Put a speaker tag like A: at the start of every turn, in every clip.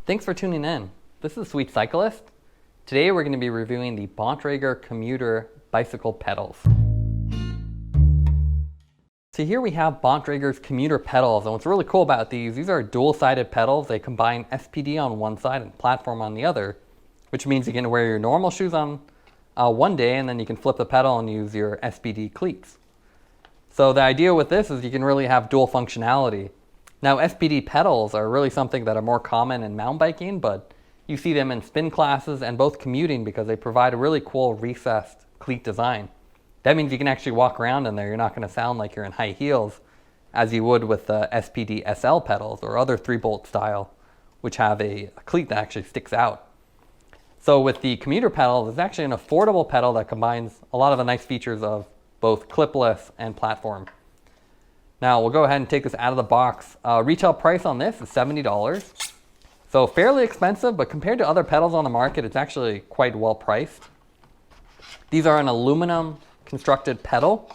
A: Thanks for tuning in. This is Sweet Cyclist. Today we're going to be reviewing the Bontrager Commuter Bicycle Pedals. So here we have Bontrager's Commuter Pedals, and what's really cool about these are dual-sided pedals. They combine SPD on one side and platform on the other, which means you can wear your normal shoes on one day and then you can flip the pedal and use your SPD cleats. So the idea with this is you can really have dual functionality. Now SPD pedals are really something that are more common in mountain biking, but you see them in spin classes and both commuting because they provide a really cool recessed cleat design. That means you can actually walk around in there. You're not going to sound like you're in high heels as you would with the spd-sl pedals or other 3-bolt style, which have a cleat that actually sticks out. So with the commuter pedal, it's actually an affordable pedal that combines a lot of the nice features of both clipless and platform. Now we'll go ahead and take this out of the box. Retail price on this is $70. So fairly expensive, but compared to other pedals on the market, it's actually quite well priced. These are an aluminum constructed pedal.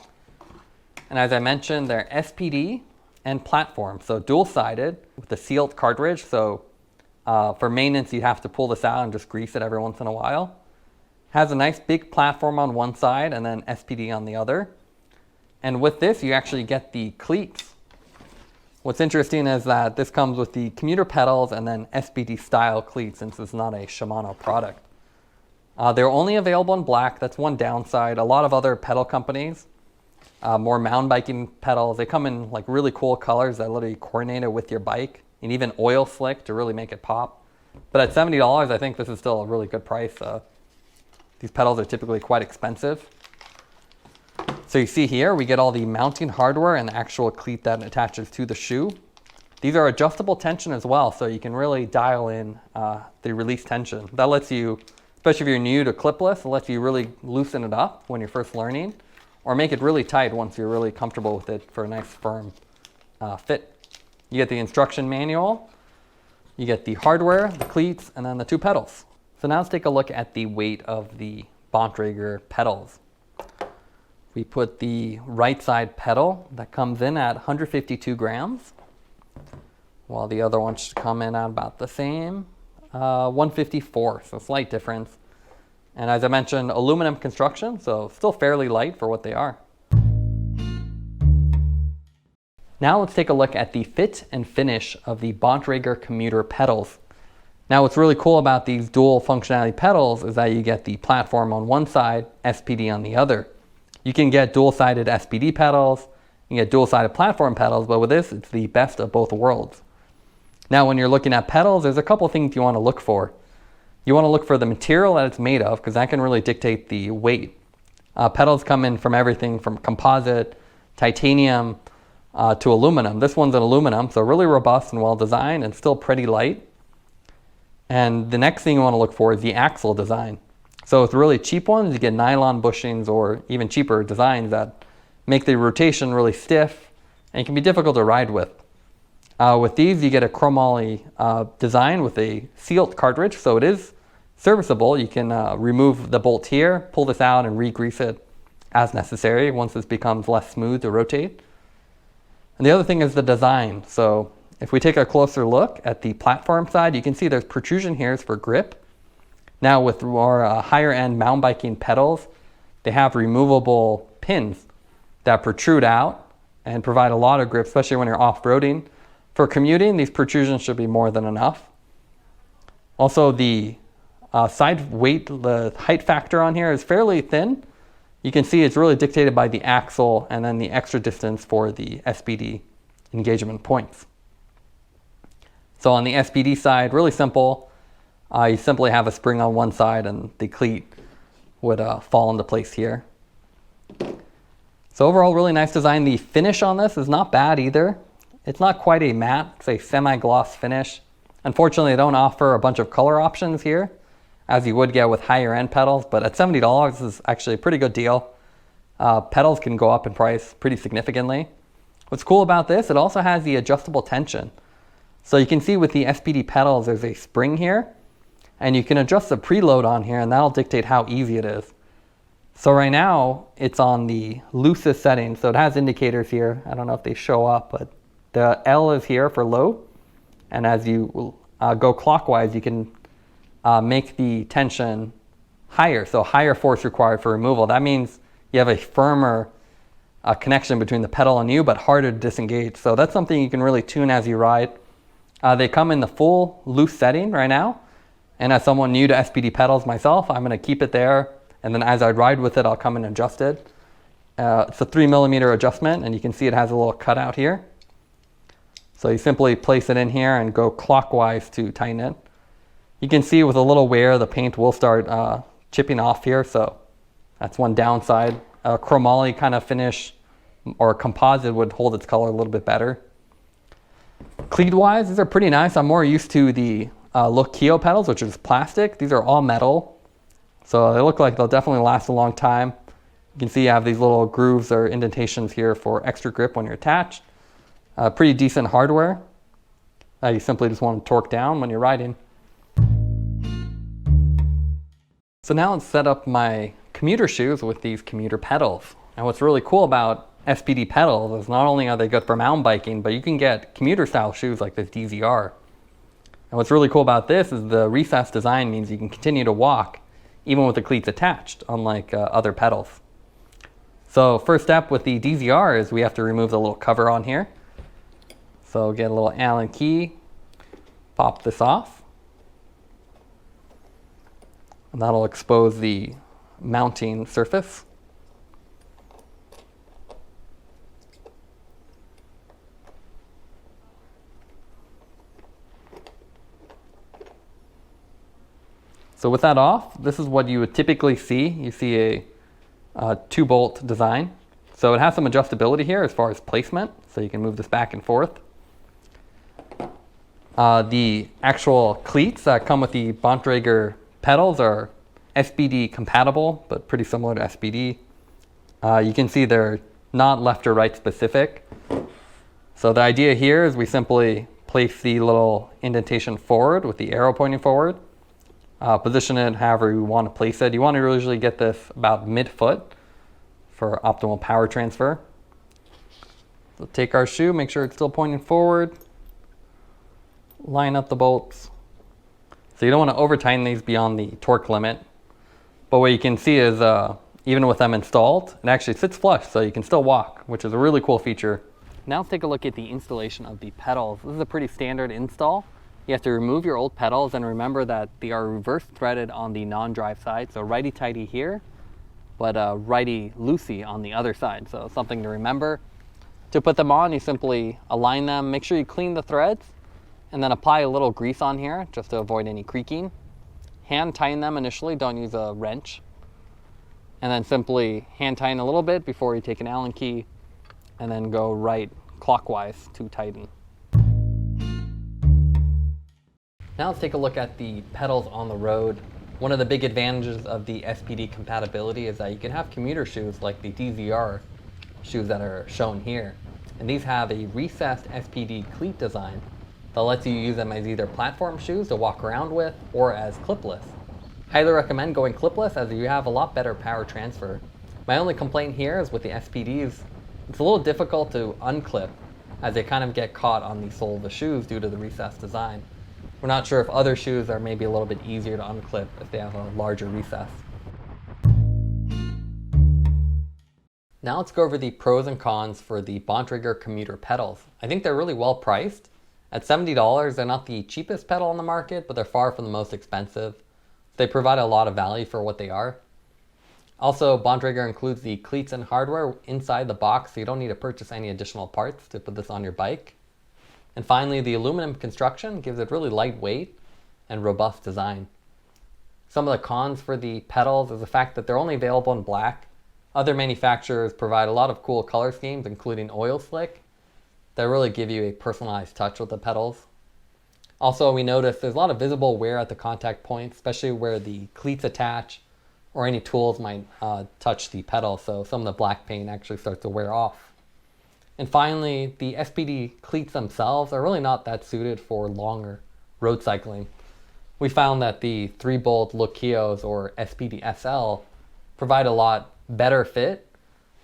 A: And as I mentioned, they're SPD and platform. So dual-sided with a sealed cartridge. So for maintenance, you have to pull this out and just grease it every once in a while. Has a nice big platform on one side and then SPD on the other. And with this, you actually get the cleats. What's interesting is that this comes with the commuter pedals and then SPD style cleats, since it's not a Shimano product. They're only available in black. That's one downside. A lot of other pedal companies, more mountain biking pedals, they come in like really cool colors that literally coordinate it with your bike, and even oil slick to really make it pop. But at $70, I think this is still a really good price. These pedals are typically quite expensive. So you see here, we get all the mounting hardware and the actual cleat that attaches to the shoe. These are adjustable tension as well, so you can really dial in the release tension. That lets you, especially if you're new to clipless, it lets you really loosen it up when you're first learning, or make it really tight once you're really comfortable with it for a nice firm fit. You get the instruction manual, you get the hardware, the cleats, and then the 2 pedals. So now let's take a look at the weight of the Bontrager pedals. We put the right side pedal that comes in at 152 grams, while the other one should come in at about the same, 154, so slight difference. And as I mentioned, aluminum construction, so still fairly light for what they are. Now let's take a look at the fit and finish of the Bontrager Commuter Pedals. Now what's really cool about these dual functionality pedals is that you get the platform on one side, SPD on the other. You can get dual-sided SPD pedals, you can get dual-sided platform pedals, but with this, it's the best of both worlds. Now, when you're looking at pedals, there's a couple things you want to look for. You want to look for the material that it's made of, because that can really dictate the weight. Pedals come in from everything from composite, titanium, to aluminum. This one's an aluminum, so really robust and well-designed and still pretty light. And the next thing you want to look for is the axle design. So with really cheap ones, you get nylon bushings or even cheaper designs that make the rotation really stiff and can be difficult to ride with. With these, you get a Chromoly design with a sealed cartridge, so it is serviceable. You can remove the bolt here, pull this out, and re-grease it as necessary once this becomes less smooth to rotate. And the other thing is the design. So if we take a closer look at the platform side, you can see there's protrusion here for grip. Now with more higher end mountain biking pedals, they have removable pins that protrude out and provide a lot of grip, especially when you're off-roading. For commuting, these protrusions should be more than enough. Also the side weight, the height factor on here is fairly thin. You can see it's really dictated by the axle and then the extra distance for the SPD engagement points. So on the SPD side, really simple. You simply have a spring on one side and the cleat would fall into place here. So overall, really nice design. The finish on this is not bad either. It's not quite a matte, it's a semi-gloss finish. Unfortunately, they don't offer a bunch of color options here, as you would get with higher end pedals, but at $70, this is actually a pretty good deal. Pedals can go up in price pretty significantly. What's cool about this, it also has the adjustable tension. So you can see with the SPD pedals, there's a spring here, and you can adjust the preload on here, and that'll dictate how easy it is. So right now, it's on the loosest setting, so it has indicators here. I don't know if they show up, but the L is here for low, and as you go clockwise, you can make the tension higher, so higher force required for removal. That means you have a firmer connection between the pedal and you, but harder to disengage. So that's something you can really tune as you ride. They come in the full loose setting right now, and as someone new to SPD pedals myself, I'm going to keep it there, and then as I ride with it, I'll come and adjust it. It's a 3mm adjustment, and you can see it has a little cutout here. So you simply place it in here and go clockwise to tighten it. You can see with a little wear, the paint will start chipping off here, so that's one downside. Chromoly kind of finish or composite would hold its color a little bit better. Cleat wise, these are pretty nice. I'm more used to the Lokio pedals, which is plastic. These are all metal, so they look like they'll definitely last a long time. You can see you have these little grooves or indentations here for extra grip when you're attached. Pretty decent hardware. You simply just want to torque down when you're riding. So now let's set up my commuter shoes with these commuter pedals. And what's really cool about SPD pedals is not only are they good for mountain biking, but you can get commuter style shoes like this DZR. And what's really cool about this is the recessed design means you can continue to walk even with the cleats attached, unlike other pedals. So first step with the DZR is we have to remove the little cover on here. So get a little Allen key, pop this off. And that'll expose the mounting surface. So with that off, this is what you would typically see. You see a 2-bolt design. So it has some adjustability here as far as placement, so you can move this back and forth. The actual cleats that come with the Bontrager pedals are SPD compatible, but pretty similar to SPD. You can see they're not left or right specific. So the idea here is we simply place the little indentation forward with the arrow pointing forward. Position it however you want to place it. You want to usually get this about mid-foot for optimal power transfer. So take our shoe, make sure it's still pointing forward. Line up the bolts. So you don't want to over tighten these beyond the torque limit. But what you can see is even with them installed, it actually sits flush, so you can still walk, which is a really cool feature. Now let's take a look at the installation of the pedals. This is a pretty standard install. You have to remove your old pedals and remember that they are reverse threaded on the non-drive side. So righty-tighty here, but righty-loosey on the other side. So something to remember. To put them on, you simply align them. Make sure you clean the threads and then apply a little grease on here just to avoid any creaking. Hand tighten them initially, don't use a wrench. And then simply hand tighten a little bit before you take an Allen key and then go right clockwise to tighten. Now let's take a look at the pedals on the road. One of the big advantages of the SPD compatibility is that you can have commuter shoes like the DZR shoes that are shown here. And these have a recessed SPD cleat design that lets you use them as either platform shoes to walk around with or as clipless. Highly recommend going clipless as you have a lot better power transfer. My only complaint here is with the SPDs, it's a little difficult to unclip as they kind of get caught on the sole of the shoes due to the recessed design. We're not sure if other shoes are maybe a little bit easier to unclip if they have a larger recess. Now let's go over the pros and cons for the Bontrager Commuter Pedals. I think they're really well priced. At $70, they're not the cheapest pedal on the market, but they're far from the most expensive. They provide a lot of value for what they are. Also, Bontrager includes the cleats and hardware inside the box, so you don't need to purchase any additional parts to put this on your bike. And finally, the aluminum construction gives it really lightweight and robust design. Some of the cons for the pedals is the fact that they're only available in black. Other manufacturers provide a lot of cool color schemes, including oil slick, that really give you a personalized touch with the pedals. Also, we notice there's a lot of visible wear at the contact points, especially where the cleats attach or any tools might touch the pedal, so some of the black paint actually starts to wear off. And finally, the SPD cleats themselves are really not that suited for longer road cycling. We found that the 3-bolt Lokios or spd-sl provide a lot better fit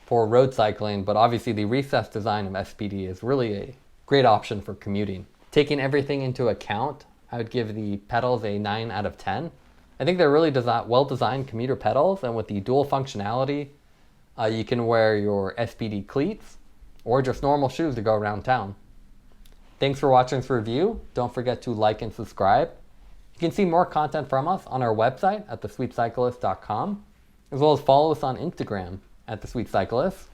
A: for road cycling, but obviously the recessed design of SPD is really a great option for commuting. Taking everything into account, I would give the pedals a 9 out of 10. I think they're really well-designed commuter pedals, and with the dual functionality, you can wear your SPD cleats or just normal shoes to go around town. Thanks for watching this review. Don't forget to like and subscribe. You can see more content from us on our website at thesweetcyclist.com, as well as follow us on Instagram at The Sweet Cyclist.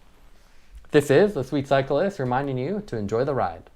A: This is The Sweet Cyclist reminding you to enjoy the ride.